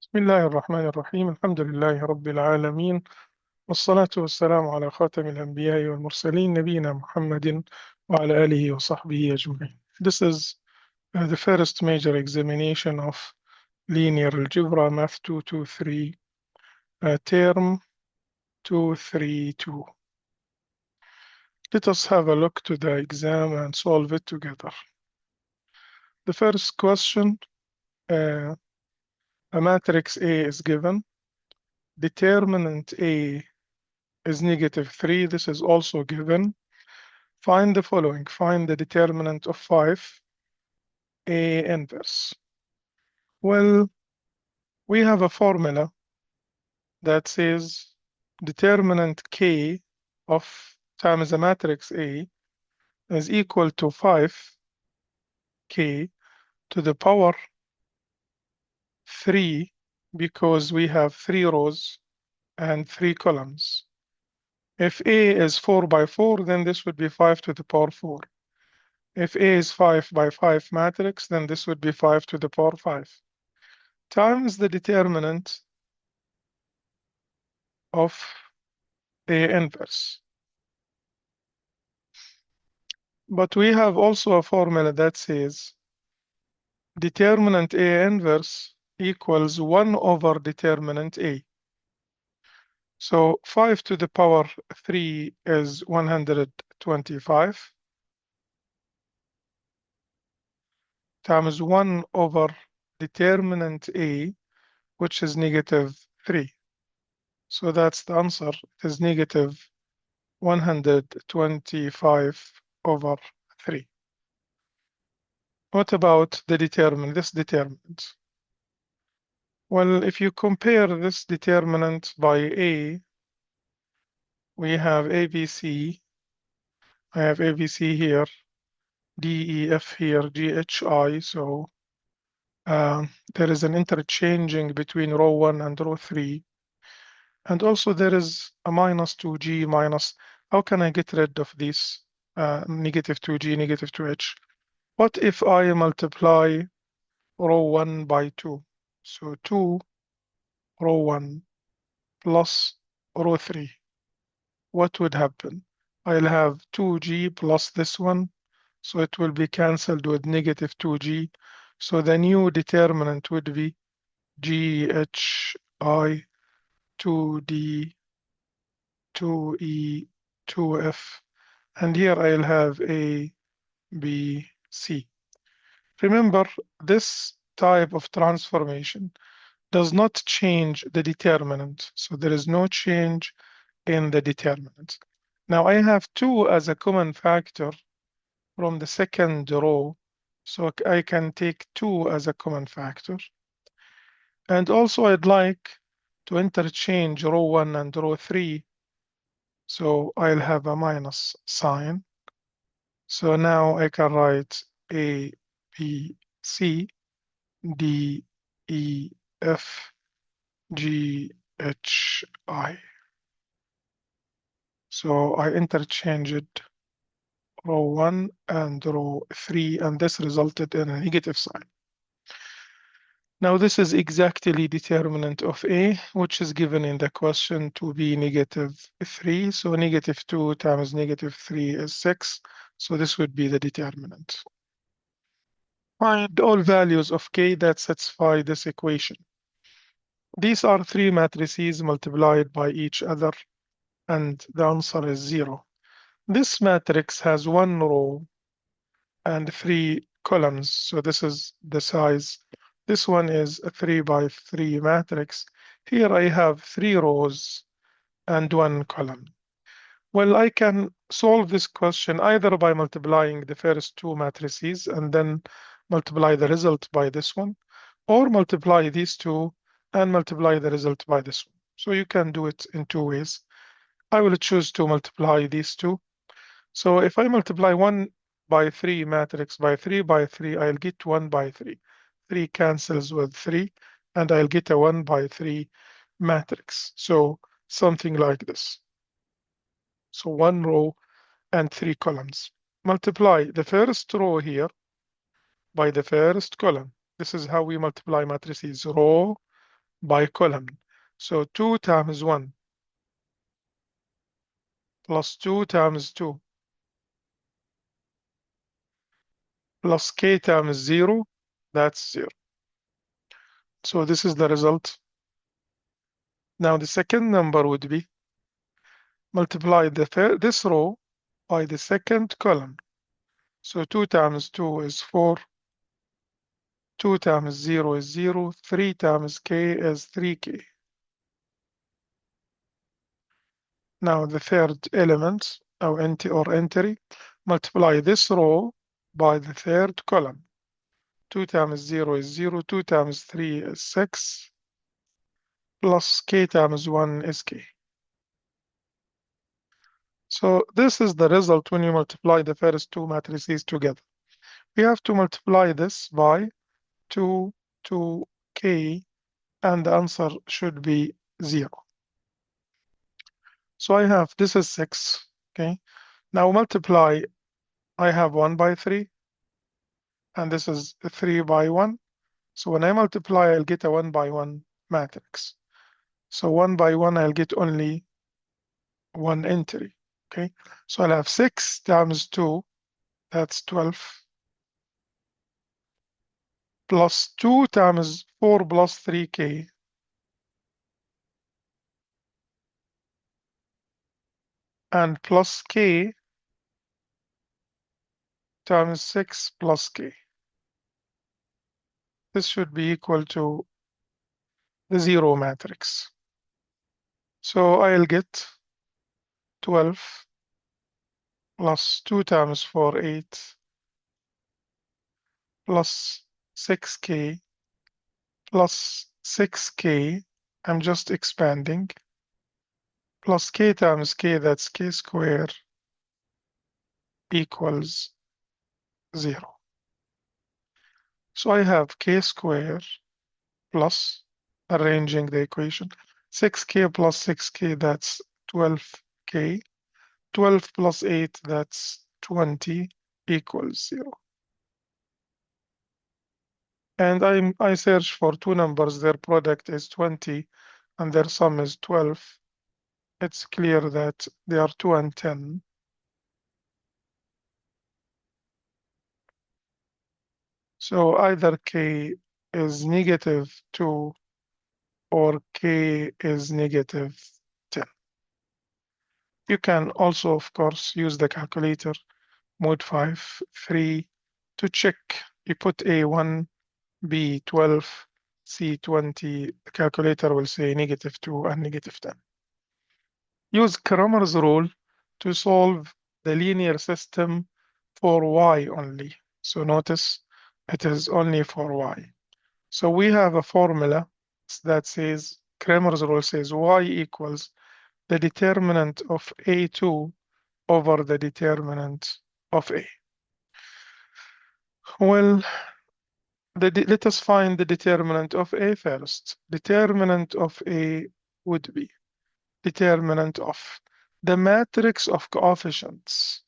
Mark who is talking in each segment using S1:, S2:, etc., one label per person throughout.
S1: بسم الله الرحمن الرحيم الحمد لله رب العالمين والصلاة والسلام على خاتم الأنبياء والمرسلين نبينا محمد وعلى آله وصحبه أجمعين. This is the first major examination of linear algebra math 223 term 232. Let us have a look to the exam and solve it together. The first question, a matrix A is given. Determinant A is -3. This is also given. Find the following. Find the determinant of 5, A inverse. Well, we have a formula that says determinant K of times the matrix A is equal to 5K to the power 3 because we have 3 rows and 3 columns. If A is 4 by 4, then this would be 5 to the power 4. If A is 5 by 5 matrix, then this would be 5 to the power 5 times the determinant of A inverse. But we have also a formula that says determinant A inverse equals 1 over determinant A. So 5 to the power 3 is 125 times 1 over determinant A, which is -3. So that's the answer. It is -125 over 3. What about the this determinant? Well, if you compare this determinant by A, we have ABC. I have ABC here, DEF here, GHI. So there is an interchanging between row 1 and row 3. And also there is a -2G minus. How can I get rid of this -2G, -2H? What if I multiply row 1 by 2? So 2 row 1 plus row 3. What would happen? I'll have 2G plus this one, so it will be cancelled with -2G. So the new determinant would be GHI 2D 2E 2F. And here I'll have A, B, C. Remember, this type of transformation does not change the determinant. So there is no change in the determinant. Now I have 2 as a common factor from the second row. So I can take 2 as a common factor. And also I'd like to interchange row 1 and row 3. So I'll have a minus sign. So now I can write A, B, C, D, E, F, G, H, I. So I interchanged row 1 and row 3, and this resulted in a negative sign. Now this is exactly determinant of A, which is given in the question to be -3. So -2 times -3 is 6. So this would be the determinant. Find all values of K that satisfy this equation. These are 3 matrices multiplied by each other, and the answer is 0. This matrix has 1 row and 3 columns, so this is the size. This one is a 3 by 3 matrix. Here I have 3 rows and 1 column. Well, I can solve this question either by multiplying the first 2 matrices and then multiply the result by this one, or multiply these 2 and multiply the result by this one. So you can do it in 2 ways. I will choose to multiply these 2. So if I multiply 1 by 3 matrix by 3 by 3, I'll get 1 by 3. 3 cancels with 3, and I'll get a 1 by 3 matrix. So something like this. So 1 row and 3 columns. Multiply the first row here by the first column. This is how we multiply matrices: row by column. So 2 times 1 plus 2 times 2 plus k times 0, that's 0. So this is the result. Now the second number would be multiply this row by the second column. So 2 times 2 is 4, 2 times 0 is 0, 3 times k is 3k. Now the third element, or entry, multiply this row by the third column. 2 times 0 is 0, 2 times 3 is 6, plus k times 1 is k. So this is the result when you multiply the first two matrices together. We have to multiply this by 2, 2k, and the answer should be 0. So I have, this is 6, okay? Now multiply, I have 1 by 3, and this is 3 by 1. So when I multiply, I'll get a 1 by 1 matrix. So 1 by 1, I'll get only one entry, okay? So I'll have 6 times 2, that's 12, plus 2 times 4 plus 3k, and plus k times 6 plus k. This should be equal to the 0 matrix. So I'll get 12 plus 2 times 4, 8, plus 6k, plus 6k, I'm just expanding, plus k times k, that's k squared, equals 0. So I have k squared plus, arranging the equation, 6k plus 6k, that's 12k, 12 plus 8, that's 20, equals 0. And I search for two numbers, their product is 20 and their sum is 12. It's clear that they are 2 and 10. So either k is negative 2 or k is negative 10. You can also, of course, use the calculator, mode 5, 3, to check. You put A1, B 12, C 20, the calculator will say negative 2 and negative 10. Use Cramer's rule to solve the linear system for y only. So notice it is only for y. So we have a formula that says, Cramer's rule says y equals the determinant of A2 over the determinant of A. Well, let us find the determinant of A first. Determinant of A would be determinant of the matrix of coefficients.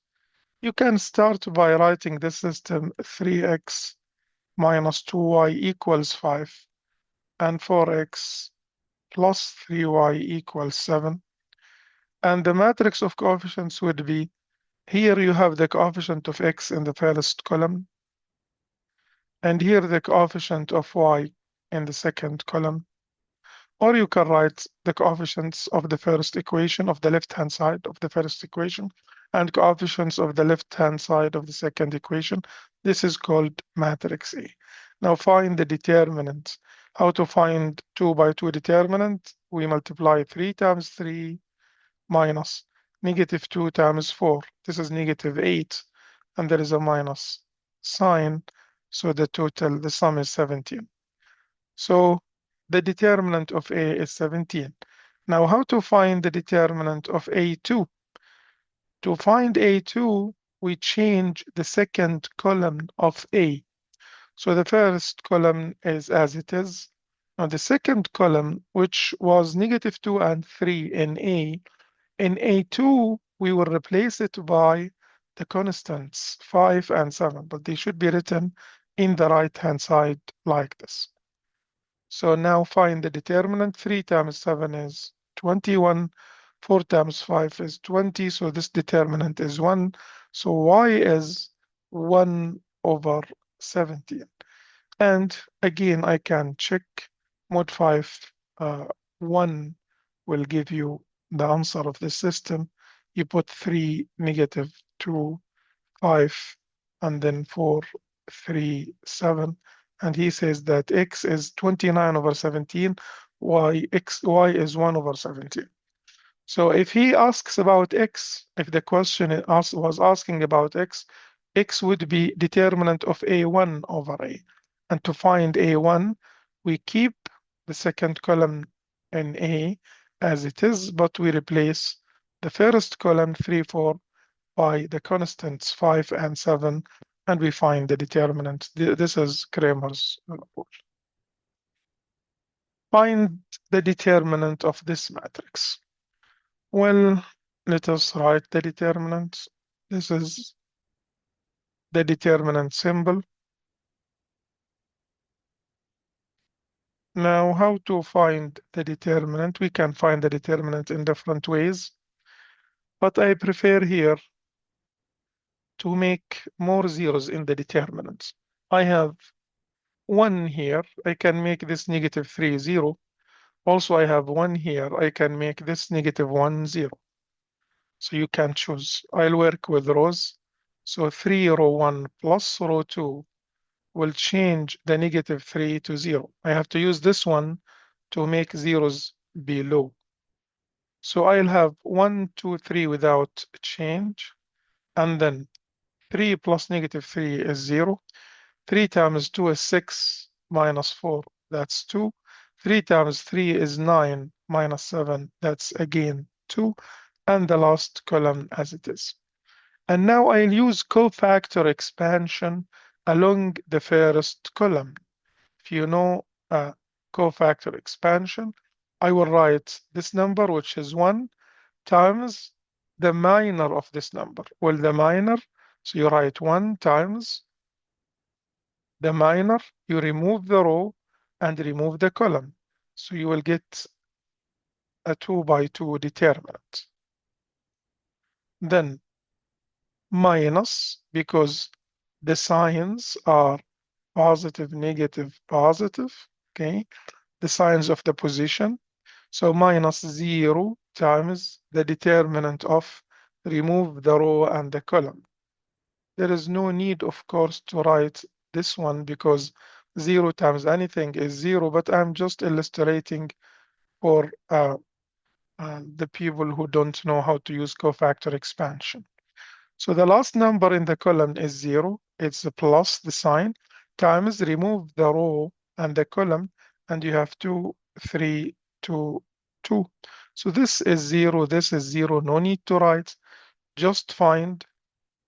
S1: You can start by writing the system 3x minus 2y equals 5 and 4x plus 3y equals 7. And the matrix of coefficients would be, here you have the coefficient of x in the first column, and here the coefficient of y in the second column. Or you can write the coefficients of the first equation of the left-hand side of the first equation and coefficients of the left-hand side of the second equation. This is called matrix A. Now find the determinant. How to find 2 by 2 determinant? We multiply 3 times 3 minus negative 2 times 4. This is negative 8, and there is a minus sign. So the sum is 17. So the determinant of A is 17. Now, how to find the determinant of A2? To find A2, we change the second column of A. So the first column is as it is. Now the second column, which was negative 2 and 3 in A2, we will replace it by the constants 5 and 7, but they should be written in the right-hand side like this. So now find the determinant. 3 times 7 is 21. 4 times 5 is 20. So this determinant is 1. So y is 1 over 17. And again, I can check mod 5. 1 will give you the answer of the system. You put 3, negative 2, 5, and then 4, 3, 7. And he says that x is 29 over 17, y is 1 over 17. So if he asks about x, if the question was asking about x would be determinant of a1 over a. And to find a1, we keep the second column in a as it is, but we replace the first column 3, 4 by the constants 5 and 7, and we find the determinant. This is Cramer's rule. Find the determinant of this matrix. Well, let us write the determinant. This is the determinant symbol. Now, how to find the determinant? We can find the determinant in different ways, but I prefer here to make more zeros in the determinants. I have 1 here. I can make this negative 3, 0. Also, I have 1 here. I can make this negative 1, 0. So you can choose. I'll work with rows. So 3 row 1 plus row 2 will change the negative 3 to 0. I have to use this one to make zeros below. So I'll have 1, 2, 3 without change. And then 3 plus negative 3 is 0. 3 times 2 is 6 minus 4. That's 2. 3 times 3 is 9 minus 7. That's again 2. And the last column as it is. And now I'll use cofactor expansion along the first column. If you know cofactor expansion, I will write this number, which is 1, times the minor of this number. Well, the minor, so you write 1 times the minor, you remove the row and remove the column. So you will get a 2 by 2 determinant. Then minus, because the signs are positive, negative, positive, okay? The signs of the position. So minus 0 times the determinant of remove the row and the column. There is no need, of course, to write this one because 0 times anything is 0, but I'm just illustrating for the people who don't know how to use cofactor expansion. So the last number in the column is 0. It's a plus the sign times remove the row and the column, and you have 2, 3, 2, 2. So this is 0, this is 0. No need to write. Just find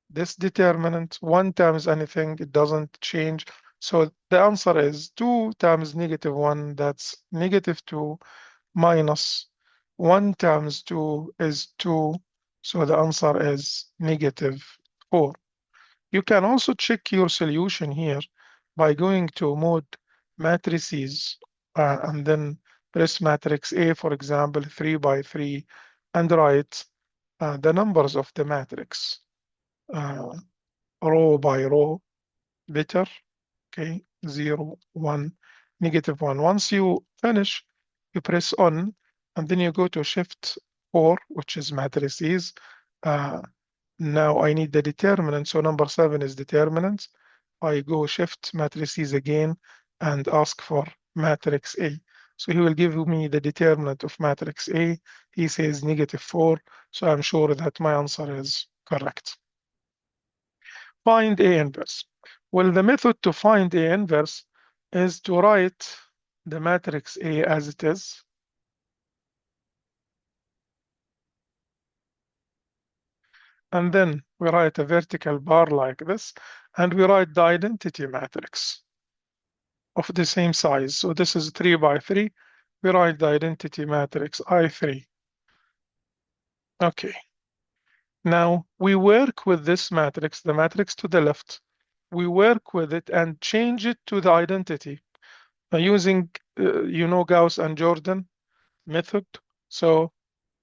S1: this determinant. 1 times anything, it doesn't change. So the answer is 2 times negative 1, that's negative 2, minus 1 times 2 is 2. So the answer is negative 4. You can also check your solution here by going to mode matrices and then press matrix A, for example, 3 by 3, and write the numbers of the matrix uh, row by row, better, okay, 0, 1, negative 1. Once you finish, you press on, and then you go to shift 4, which is matrices. Now I need the determinant, so number 7 is determinant. I go shift matrices again and ask for matrix A. So he will give me the determinant of matrix A. He says negative 4, so I'm sure that my answer is correct. Find A inverse. Well, the method to find A inverse is to write the matrix A as it is. And then we write a vertical bar like this, and we write the identity matrix of the same size. So this is 3 by 3. We write the identity matrix I3. Okay. Now we work with this matrix, the matrix to the left. We work with it and change it to the identity. using, Gauss and Jordan method. So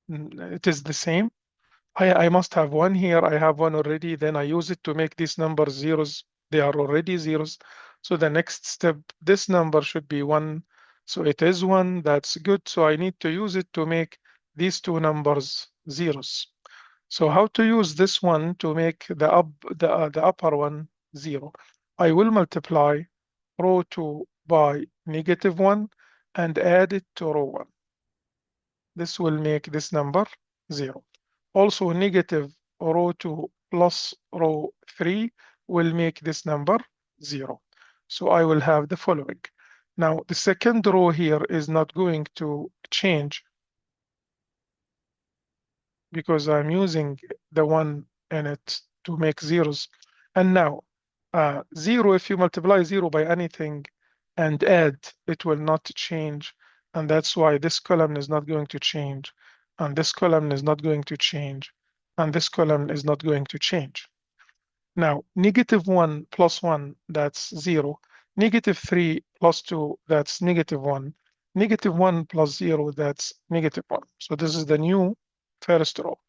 S1: it is the same. I must have one here. I have one already. Then I use it to make these numbers zeros. They are already zeros. So the next step, this number should be one. So it is one. That's good. So I need to use it to make these two numbers zeros. So how to use this one to make the upper one zero? I will multiply row 2 by -1 and add it to row 1. This will make this number 0. Also, negative row 2 plus row 3 will make this number 0. So I will have the following. Now, the second row here is not going to change because I'm using the one in it to make zeros. And now, 0, if you multiply 0 by anything and add, it will not change. And that's why this column is not going to change. And this column is not going to change. And this column is not going to change. Now, -1 plus 1, that's 0. -3 plus 2, that's -1. -1 plus 0, that's -1. So this is the new first row.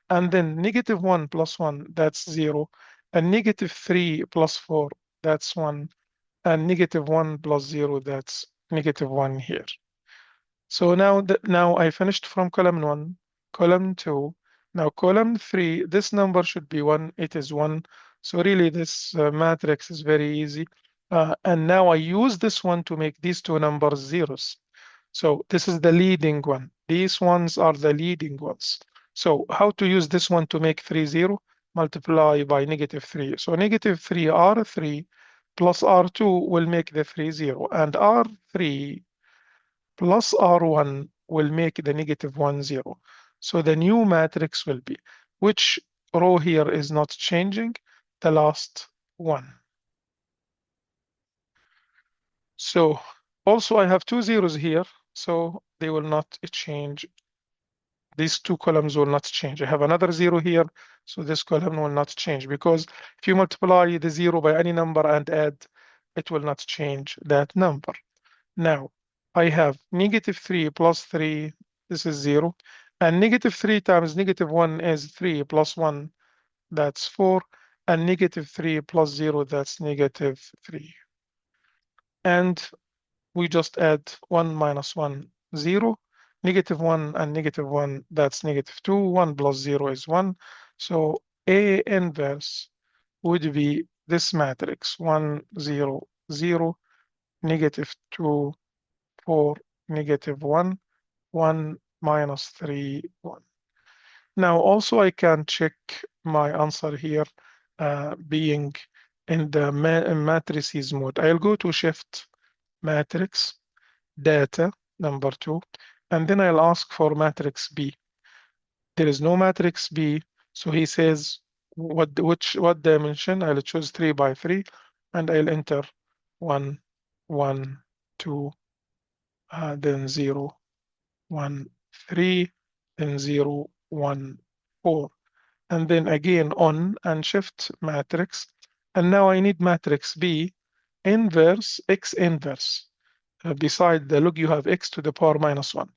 S1: And then -1 plus 1, that's 0. And -3 plus 4, that's 1. And -1 plus 0, that's -1 here. So now I finished from column 1, column 2. Now column 3, this number should be 1. It is 1. So really this matrix is very easy. And now I use this one to make these two numbers zeros. So this is the leading one. These ones are the leading ones. So how to use this one to make 3 0? Multiply by -3. So -3 R3 plus R2 will make the 3 0. And R3 plus R1 will make the -1 0. So the new matrix will be, which row here is not changing? The last one. So also I have two zeros here, so they will not change. These two columns will not change. I have another 0 here, so this column will not change because if you multiply the 0 by any number and add, it will not change that number. Now, I have -3 plus 3, this is 0, and -3 times -1 is 3 plus 1, that's 4, and -3 plus 0, that's -3. And we just add 1 minus 1, 0. -1 and -1, that's -2. 1 plus 0 is 1. So A inverse would be this matrix, 1, 0, 0, -2, 4, -1, 1 minus 3, 1. Now also I can check my answer here being in the matrices mode. I'll go to Shift Matrix, Data, number 2, and then I'll ask for matrix B. There is no matrix B, so he says what dimension? I'll choose 3 by 3, and I'll enter 1, 1, 2, then 0, 1, 3, then 0, 1, 4. And then again on and shift matrix. And now I need matrix B inverse x inverse. Beside the log, you have x to the power -1.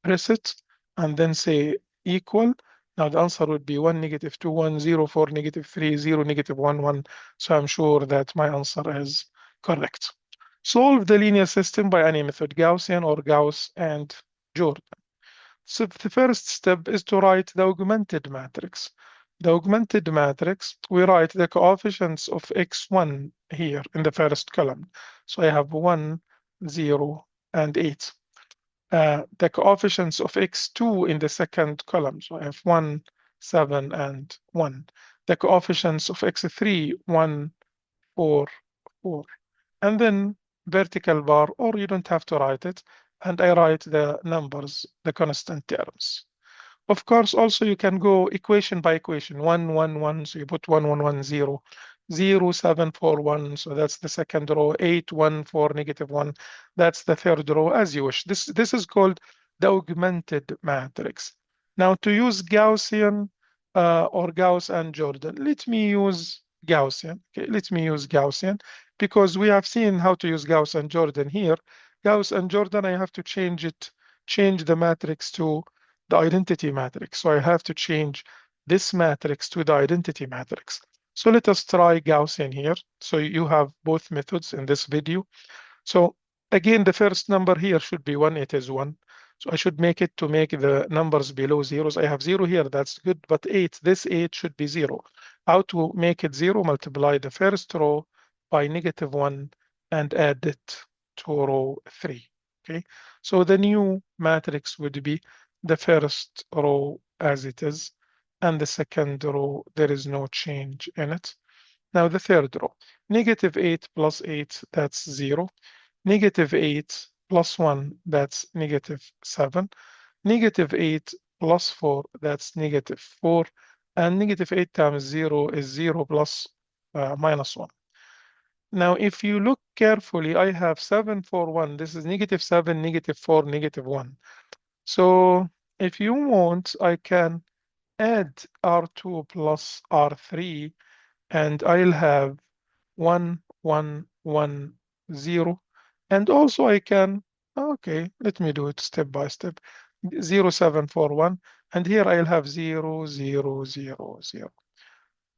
S1: Press it and then say equal. Now the answer would be 1, -2, 1, 0, 4, -3, 0, -1, 1. So I'm sure that my answer is correct. Solve the linear system by any method, Gaussian or Gauss and Jordan. So the first step is to write the augmented matrix. The augmented matrix, we write the coefficients of x1 here in the first column. So I have 1, 0, and 8. The coefficients of x2 in the second column. So I have 1, 7, and 1. The coefficients of x3, 1, 4, 4. And then vertical bar, or you don't have to write it. And I write the numbers, the constant terms. Of course, also you can go equation by equation, 1, 1, 1, so you put 1, 1, 1, 0, 0, 7, 4, 1, so that's the second row, 8, 1, 4, -1, that's the third row, as you wish. This is called the augmented matrix. Now to use Gaussian or Gauss and Jordan, let me use Gaussian. Okay, let me use Gaussian because we have seen how to use Gauss and Jordan here. Gauss and Jordan, I have to change the matrix to the identity matrix. So I have to change this matrix to the identity matrix. So let us try Gaussian here. So you have both methods in this video. So again, the first number here should be 1. It is 1. So I should make it to make the numbers below zeros. I have 0 here. That's good. But 8, this 8 should be 0. How to make it 0? Multiply the first row by -1 and add it to row 3. Okay. So the new matrix would be the first row as it is, and the second row, there is no change in it. Now the third row, -8 plus 8, that's 0. -8 plus 1, that's -7. -8 plus 4, that's -4. And -8 times 0 is 0 plus -1. Now, if you look carefully, I have 7, 4, 1. This is -7, -4, -1. So if you want, I can add R2 plus R3, and I'll have 1, 1, 1, 0. And also I can, okay, let me do it step by step. 0, 7, 4, 1. And here I'll have 0, 0, 0, 0.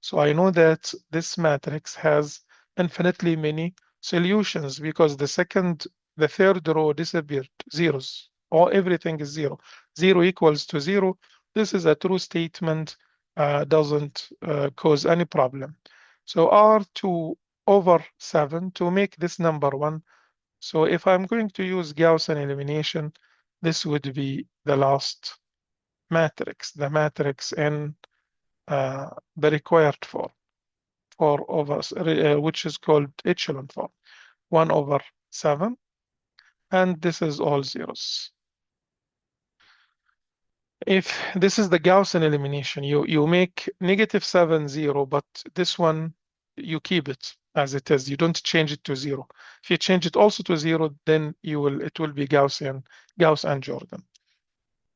S1: So I know that this matrix has infinitely many solutions because the third row disappeared, zeros, or everything is 0. 0 equals to 0. This is a true statement, doesn't cause any problem. So R2 over 7 to make this number 1. So if I'm going to use Gaussian elimination, this would be the last matrix, the matrix in the required form, 4 over, which is called echelon form, 1 over 7, and this is all zeros. If this is the Gaussian elimination, you make -7, 0, but this one, you keep it as it is. You don't change it to 0. If you change it also to 0, then it will be Gauss and Jordan.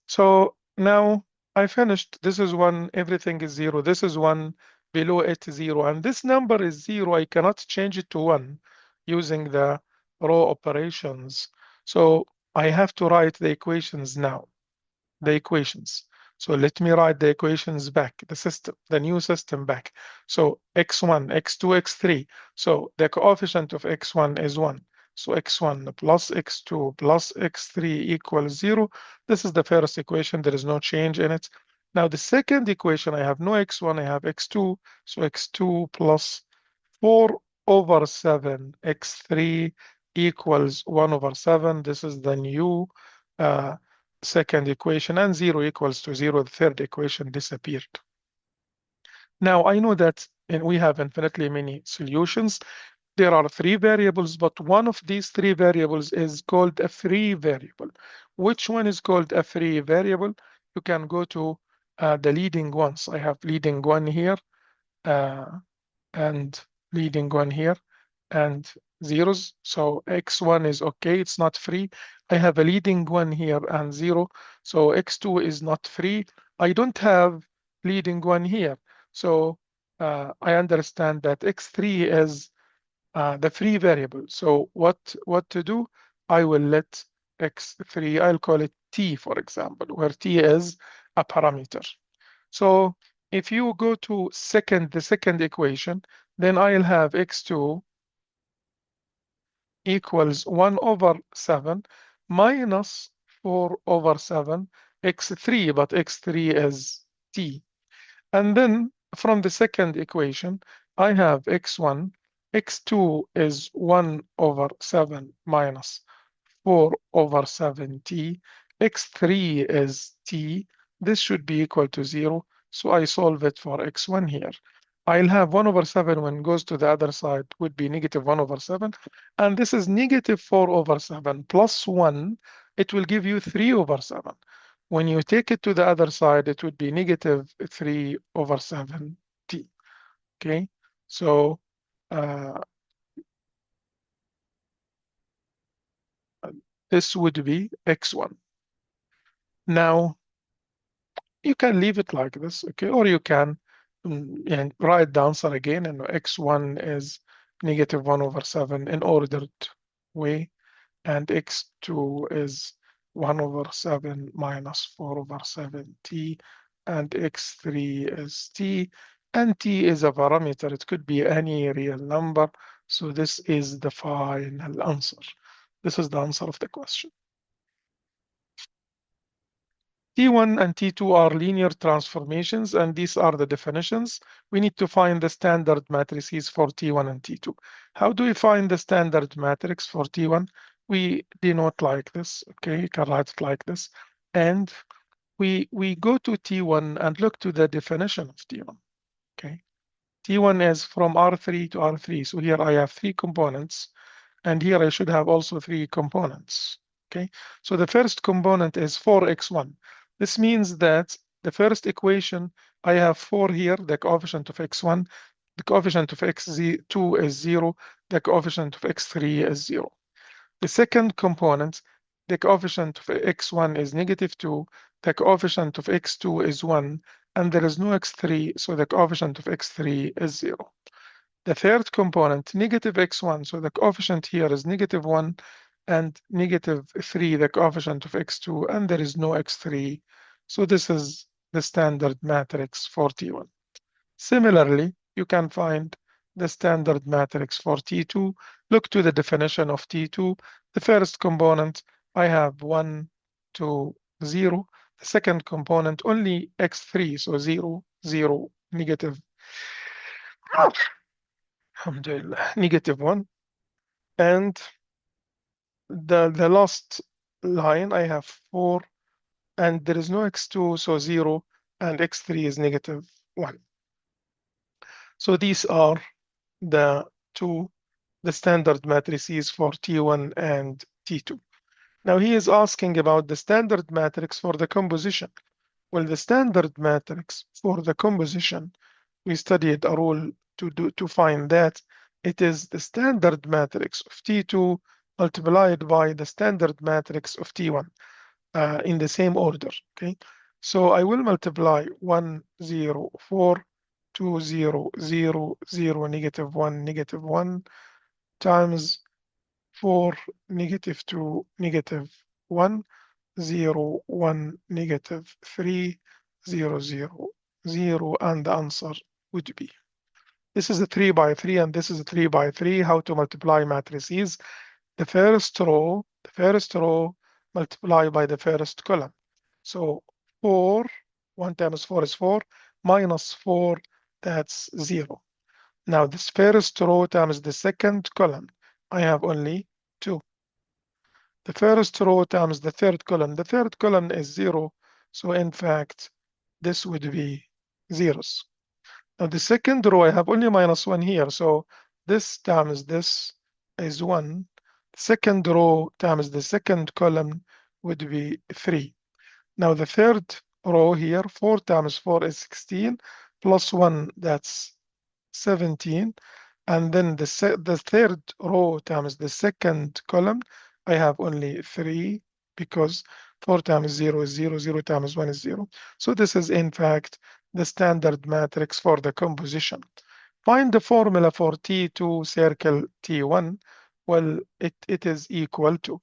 S1: So now I finished. This is 1, everything is 0. This is 1, below it 0. And this number is 0. I cannot change it to 1 using the row operations. So I have to write the equations now, the equations. So let me write the equations back, the new system back. So x1, x2, x3. So the coefficient of x1 is 1. So x1 plus x2 plus x3 equals 0. This is the first equation. There is no change in it. Now the second equation, I have no x1, I have x2. So x2 plus 4 over 7 x3 equals 1 over 7. This is the new second equation, and 0 equals to 0. The third equation disappeared. Now I know that we have infinitely many solutions. There are 3 variables, but one of these 3 variables is called a free variable. Which one is called a free variable? You can go to the leading ones. I have leading one here and leading one here and zeros. So x1 is okay, it's not free. I have a leading one here and 0. So x2 is not free. I don't have leading one here. So I understand that x3 is the free variable. So what to do? I will let x3, I'll call it t, for example, where t is a parameter. So if you go to the second equation, then I'll have x2 equals 1 over 7 minus 4 over 7 x3, but x3 is t. And then from the second equation, I have x1, x2 is 1 over 7 minus 4 over 7t, x3 is t. This should be equal to 0, so I solve it for x1 here. I'll have 1 over 7 when it goes to the other side would be -1 over 7, and this is -4 over 7 plus 1. It will give you 3 over 7. When you take it to the other side, it would be -3 over 7t. Okay, so this would be x1. Now, you can leave it like this, okay, or you can and write the answer again, and x1 is -1 over 7 in ordered way. and x2 is 1 over 7 minus 4 over 7t, and x3 is t, and t is a parameter. It could be any real number. So this is the final answer. This is the answer of the question. T1 and T2 are linear transformations, and these are the definitions. We need to find the standard matrices for T1 and T2. How do we find the standard matrix for T1? We denote like this, okay? You can write it like this. And we go to T1 and look to the definition of T1, okay? T1 is from R3 to R3. So here I have 3 components, and here I should have also 3 components, okay? So the first component is 4x1. This means that the first equation, I have 4 here, the coefficient of x1, the coefficient of x2 is 0, the coefficient of x3 is 0. The second component, the coefficient of x1 is -2, the coefficient of x2 is 1, and there is no x3, so the coefficient of x3 is 0. The third component, -x1, so the coefficient here is -1, and -3, the coefficient of x2, and there is no x3. So this is the standard matrix for T1. Similarly, you can find the standard matrix for T2. Look to the definition of T2. The first component, I have 1 to 0. The second component, only x3, so 0, 0, negative. Alhamdulillah, -1. And the last line, I have 4, and there is no x2, so 0, and x3 is -1. So these are the the standard matrices for T1 and T2. Now he is asking about the standard matrix for the composition. Well, the standard matrix for the composition, we studied a rule to find that it is the standard matrix of T2 multiplied by the standard matrix of T1 in the same order. Okay, so I will multiply 1, 0, 4, 2, 0, 0, 0, -1, -1 times 4, -2, -1, 0, 1, -3, 0, 0, 0, and the answer would be. This is a 3 by 3, and this is a 3 by 3. How to multiply matrices? The first row multiply by the first column. So 4, 1 times 4 is 4, minus 4, that's 0. Now this first row times the second column, I have only 2. The first row times the third column is 0. So in fact, this would be zeros. Now the second row, I have only -1 here. So this times this is 1. The second row times the second column would be 3. Now the third row here, 4 times 4 is 16, plus 1, that's 17. And then the third row times the second column, I have only 3 because 4 times 0 is 0, 0 times 1 is 0. So this is in fact the standard matrix for the composition. Find the formula for T2 circle T1. Well, it is equal to.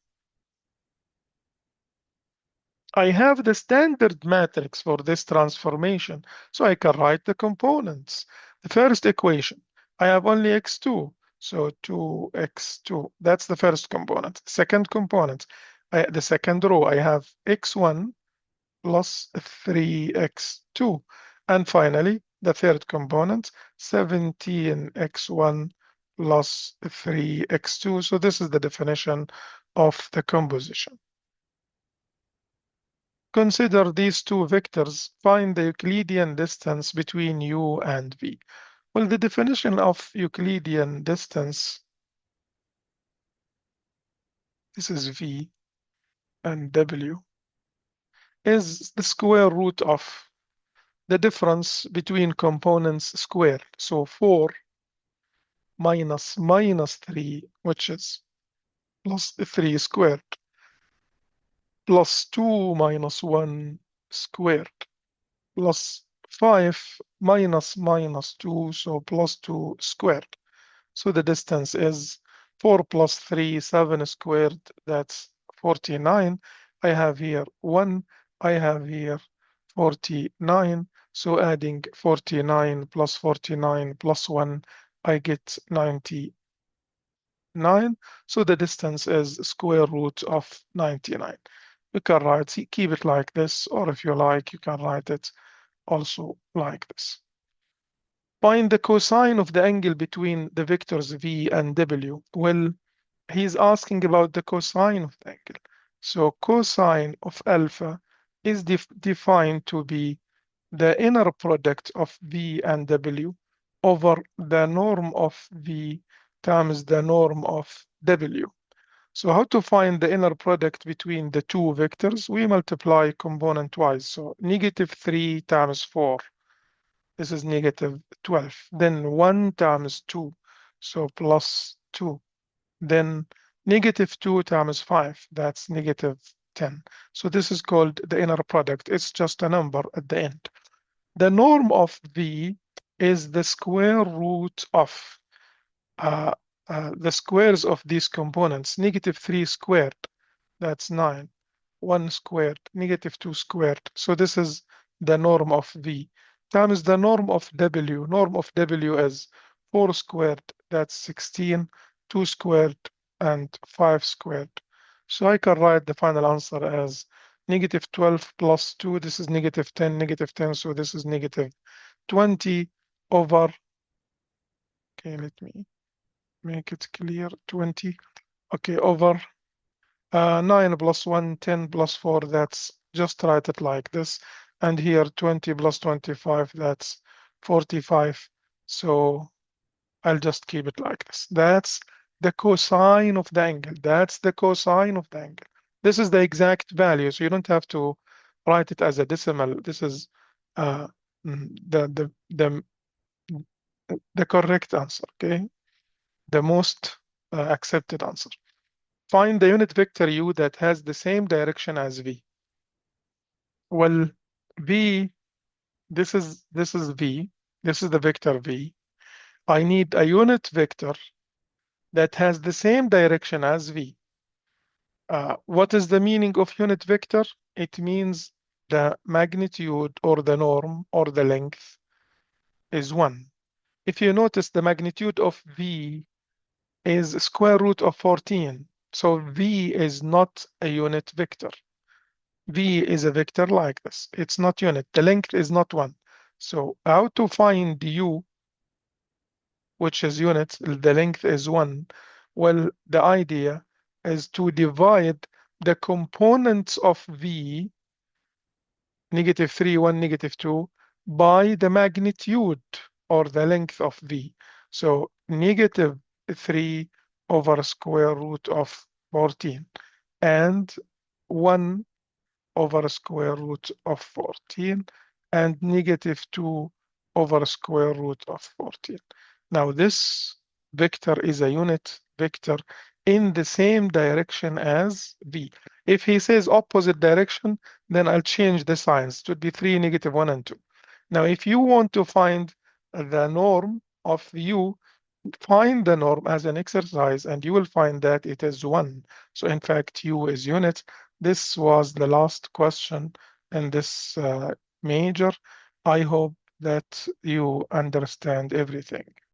S1: I have the standard matrix for this transformation, so I can write the components. The first equation, I have only x2, so 2x2. That's the first component. Second component, the second row, I have x1 plus 3x2. And finally, the third component, 17x1 plus 3x2. So this is the definition of the composition. Consider these two vectors. Find the Euclidean distance between u and v. Well, the definition of Euclidean distance, this is v and w, is the square root of the difference between components squared. So 4 minus -3, which is plus 3 squared, plus 2 minus 1 squared, plus 5 minus -2, so plus 2 squared. So the distance is 4 plus 3, 7 squared, that's 49. I have here 1, I have here 49. So adding 49 plus 49 plus 1, I get 99. So the distance is square root of 99. You can write, keep it like this, or if you like, you can write it also like this. Find the cosine of the angle between the vectors v and w. Well, he's asking about the cosine of the angle. So cosine of alpha is defined to be the inner product of v and w over the norm of v times the norm of w. So how to find the inner product between the two vectors? We multiply component-wise. So negative 3 times 4. This is negative 12. Then 1 times 2. So plus 2. Then negative 2 times 5. That's negative 10. So this is called the inner product. It's just a number at the end. The norm of V is the square root of the squares of these components. Negative 3 squared, that's 9. 1 squared, negative 2 squared. So this is the norm of V times the norm of W. Norm of W is 4 squared, that's 16, 2 squared, and 5 squared. So I can write the final answer as negative 12 plus 2. This is negative 10, negative 10. So this is negative 20 over, okay, let me make it clear, 20. Okay, over 9 plus 1, 10 plus 4, that's just write it like this. And here 20 plus 25, that's 45. So I'll just keep it like this. That's the cosine of the angle. That's the cosine of the angle. This is the exact value, so you don't have to write it as a decimal. This is uh, the correct answer, okay? The most accepted answer. Find the unit vector u that has the same direction as v. Well, v, this is v. This is the vector v. I need a unit vector that has the same direction as v. What is the meaning of unit vector? It means the magnitude or the norm or the length is 1. If you notice, the magnitude of v is square root of 14. So v is not a unit vector. V is a vector like this. It's not unit. The length is not 1. So how to find u, which is unit, the length is 1? Well, the idea is to divide the components of v, negative 3, 1, negative 2, by the magnitude or the length of v. So negative 3 over square root of 14 and 1 over square root of 14 and negative 2 over square root of 14. Now this vector is a unit vector in the same direction as v. If he says opposite direction, then I'll change the signs. It would be 3, negative 1, and 2. Now, if you want to find the norm of u, find the norm as an exercise and you will find that it is 1. So in fact, u is unit. This was the last question in this major. I hope that you understand everything.